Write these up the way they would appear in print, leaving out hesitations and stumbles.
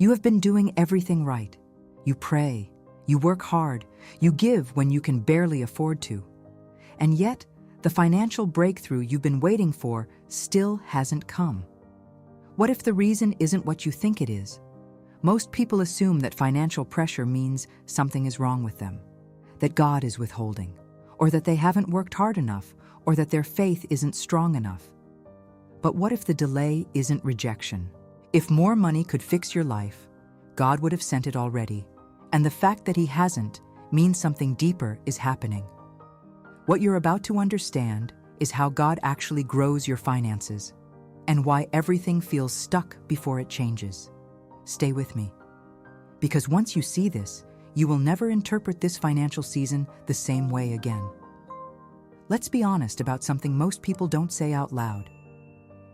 You have been doing everything right. You pray, you work hard, you give when you can barely afford to. And yet, the financial breakthrough you've been waiting for still hasn't come. What if the reason isn't what you think it is? Most people assume that financial pressure means something is wrong with them, that God is withholding, or that they haven't worked hard enough, or that their faith isn't strong enough. But what if the delay isn't rejection? If more money could fix your life, God would have sent it already, and the fact that He hasn't means something deeper is happening. What you're about to understand is how God actually grows your finances, and why everything feels stuck before it changes. Stay with me, because once you see this, you will never interpret this financial season the same way again. Let's be honest about something most people don't say out loud.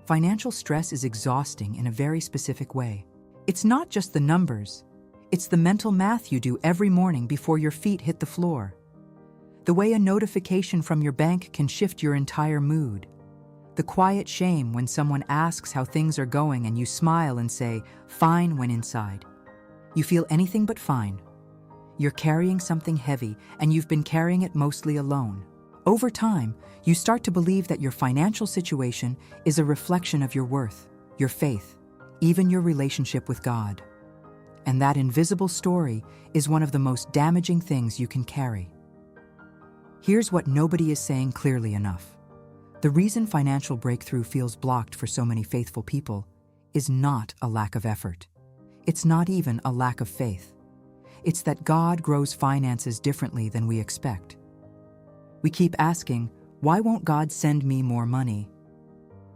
Financial stress is exhausting in a very specific way. It's not just the numbers, it's the mental math you do every morning before your feet hit the floor. The way a notification from your bank can shift your entire mood. The quiet shame when someone asks how things are going and you smile and say, "Fine," when inside you feel anything but fine. You're carrying something heavy, and you've been carrying it mostly alone. Over time, you start to believe that your financial situation is a reflection of your worth, your faith, even your relationship with God. And that invisible story is one of the most damaging things you can carry. Here's what nobody is saying clearly enough. The reason financial breakthrough feels blocked for so many faithful people is not a lack of effort. It's not even a lack of faith. It's that God grows finances differently than we expect. We keep asking, "Why won't God send me more money?"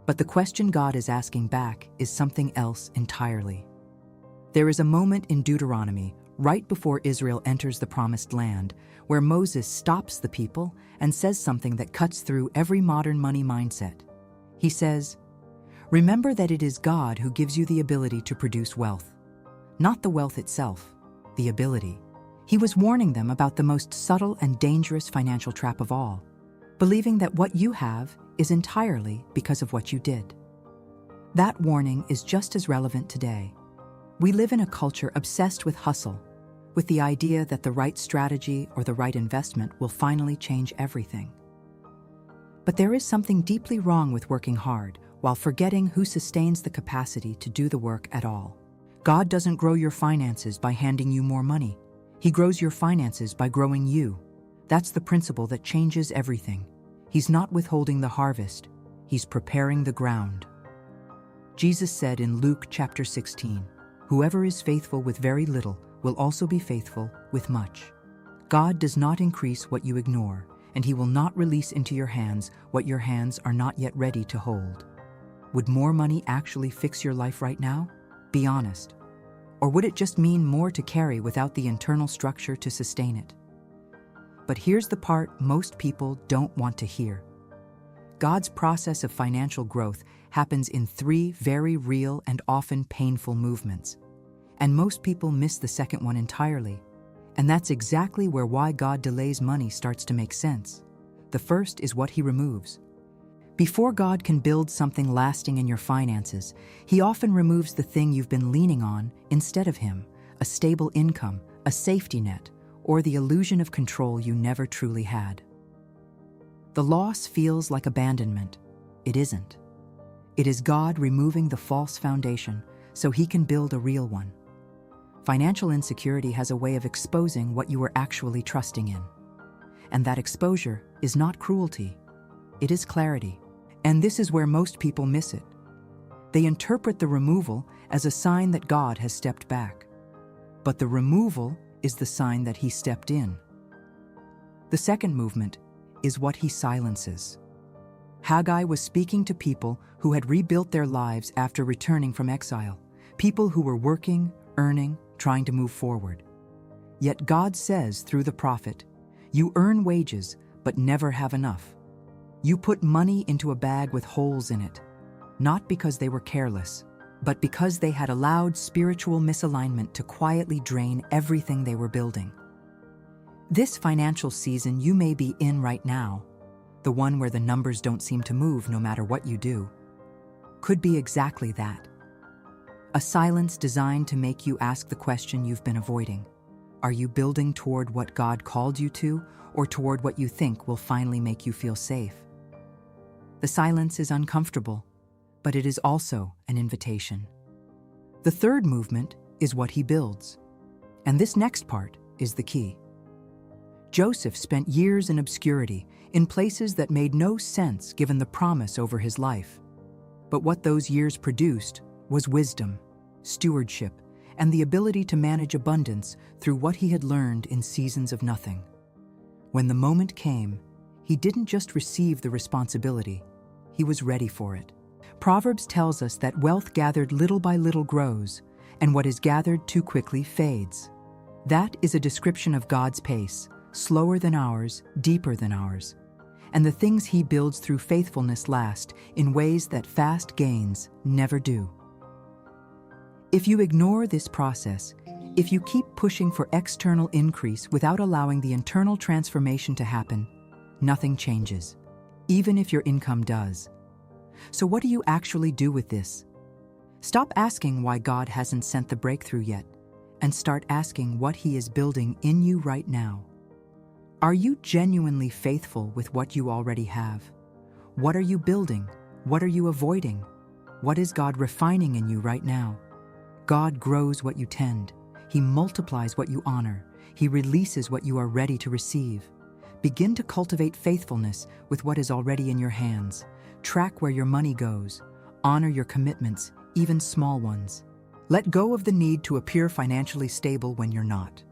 But the question God is asking back is something else entirely. There is a moment in Deuteronomy, right before Israel enters the Promised Land, where Moses stops the people and says something that cuts through every modern money mindset. He says, "Remember that it is God who gives you the ability to produce wealth, not the wealth itself, the ability." He was warning them about the most subtle and dangerous financial trap of all, believing that what you have is entirely because of what you did. That warning is just as relevant today. We live in a culture obsessed with hustle, with the idea that the right strategy or the right investment will finally change everything. But there is something deeply wrong with working hard while forgetting who sustains the capacity to do the work at all. God doesn't grow your finances by handing you more money. He grows your finances by growing you. That's the principle that changes everything. He's not withholding the harvest, He's preparing the ground. Jesus said in Luke chapter 16, "Whoever is faithful with very little will also be faithful with much." God does not increase what you ignore, and He will not release into your hands what your hands are not yet ready to hold. Would more money actually fix your life right now? Be honest. Or would it just mean more to carry without the internal structure to sustain it? But here's the part most people don't want to hear. God's process of financial growth happens in 3 very real and often painful movements. And most people miss the second one entirely. And that's exactly why God delays money starts to make sense. The first is what He removes. Before God can build something lasting in your finances, He often removes the thing you've been leaning on instead of Him, a stable income, a safety net, or the illusion of control you never truly had. The loss feels like abandonment. It isn't. It is God removing the false foundation so He can build a real one. Financial insecurity has a way of exposing what you were actually trusting in. And that exposure is not cruelty. It is clarity. And this is where most people miss it. They interpret the removal as a sign that God has stepped back. But the removal is the sign that He stepped in. The second movement is what He silences. Haggai was speaking to people who had rebuilt their lives after returning from exile, people who were working, earning, trying to move forward. Yet God says through the prophet, "You earn wages, but never have enough. You put money into a bag with holes in it, not because they were careless, but because they had allowed spiritual misalignment to quietly drain everything they were building." This financial season you may be in right now, the one where the numbers don't seem to move no matter what you do, could be exactly that. A silence designed to make you ask the question you've been avoiding. Are you building toward what God called you to, or toward what you think will finally make you feel safe? The silence is uncomfortable, but it is also an invitation. The third movement is what he builds. And this next part is the key. Joseph spent years in obscurity, in places that made no sense given the promise over his life. But what those years produced was wisdom, stewardship, and the ability to manage abundance through what he had learned in seasons of nothing. When the moment came, he didn't just receive the responsibility, he was ready for it. Proverbs tells us that wealth gathered little by little grows, and what is gathered too quickly fades. That is a description of God's pace, slower than ours, deeper than ours. And the things he builds through faithfulness last in ways that fast gains never do. If you ignore this process, if you keep pushing for external increase without allowing the internal transformation to happen, nothing changes, even if your income does. So what do you actually do with this? Stop asking why God hasn't sent the breakthrough yet, and start asking what he is building in you right now. Are you genuinely faithful with what you already have? What are you building? What are you avoiding? What is God refining in you right now? God grows what you tend. He multiplies what you honor. He releases what you are ready to receive. Begin to cultivate faithfulness with what is already in your hands. Track where your money goes. Honor your commitments, even small ones. Let go of the need to appear financially stable when you're not.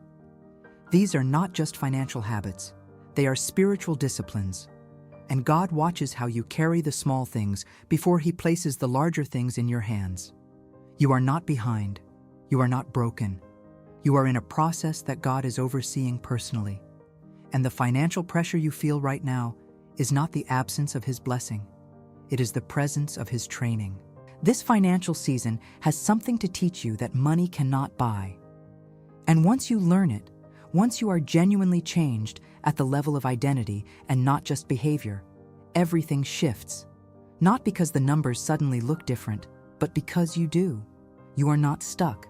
These are not just financial habits. They are spiritual disciplines. And God watches how you carry the small things before he places the larger things in your hands. You are not behind. You are not broken. You are in a process that God is overseeing personally. And the financial pressure you feel right now is not the absence of his blessing. It is the presence of his training. This financial season has something to teach you that money cannot buy. And once you learn it, once you are genuinely changed at the level of identity and not just behavior, everything shifts. Not because the numbers suddenly look different, but because you do. You are not stuck.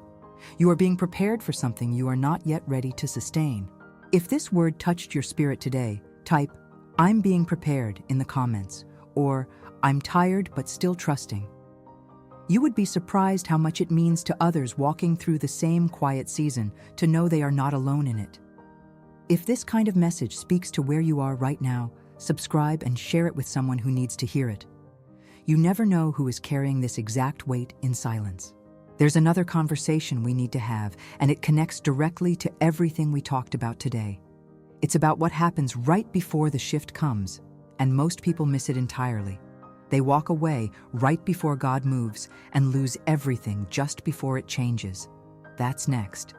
You are being prepared for something you are not yet ready to sustain. If this word touched your spirit today, type, "I'm being prepared" in the comments, or "I'm tired but still trusting." You would be surprised how much it means to others walking through the same quiet season to know they are not alone in it. If this kind of message speaks to where you are right now, subscribe and share it with someone who needs to hear it. You never know who is carrying this exact weight in silence. There's another conversation we need to have, and it connects directly to everything we talked about today. It's about what happens right before the shift comes, and most people miss it entirely. They walk away right before God moves and lose everything just before it changes. That's next.